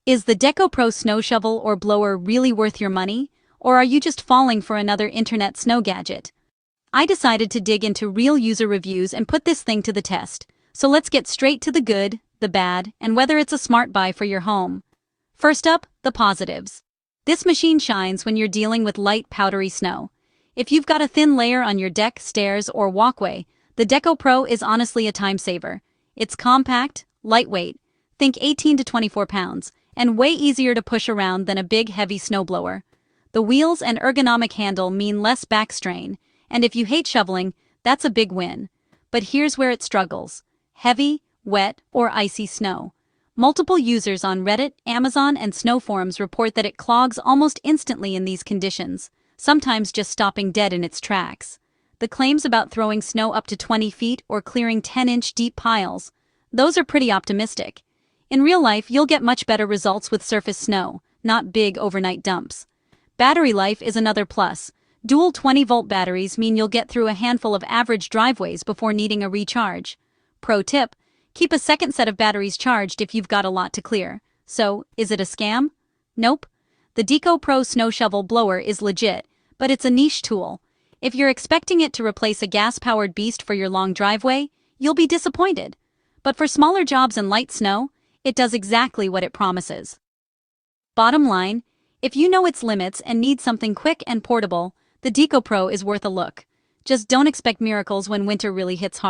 Is the DEKOPRO snow shovel or blower really worth your money, or are you just falling for another internet snow gadget? I decided to dig into real user reviews and put this thing to the test, so let's get straight to the good, the bad, and whether it's a smart buy for your home. First up, the positives. This machine shines when you're dealing with light, powdery snow. If you've got a thin layer on your deck, stairs, or walkway, the DEKOPRO is honestly a time saver. It's compact, lightweight, think 18 to 24 pounds, and way easier to push around than a big heavy snowblower. The wheels and ergonomic handle mean less back strain, and if you hate shoveling, that's a big win. But here's where it struggles: heavy, wet, or icy snow. Multiple users on Reddit, Amazon, and snow forums report that it clogs almost instantly in these conditions, sometimes just stopping dead in its tracks. The claims about throwing snow up to 20 feet or clearing 10-inch deep piles, those are pretty optimistic. In real life, you'll get much better results with surface snow, not big overnight dumps. Battery life is another plus. Dual 20-volt batteries mean you'll get through a handful of average driveways before needing a recharge. Pro tip: keep a second set of batteries charged if you've got a lot to clear. So, is it a scam? Nope. The DEKOPRO snow shovel blower is legit, but it's a niche tool. If you're expecting it to replace a gas-powered beast for your long driveway, you'll be disappointed. But for smaller jobs and light snow, it does exactly what it promises. Bottom line, if you know its limits and need something quick and portable, the DEKOPRO is worth a look. Just don't expect miracles when winter really hits hard.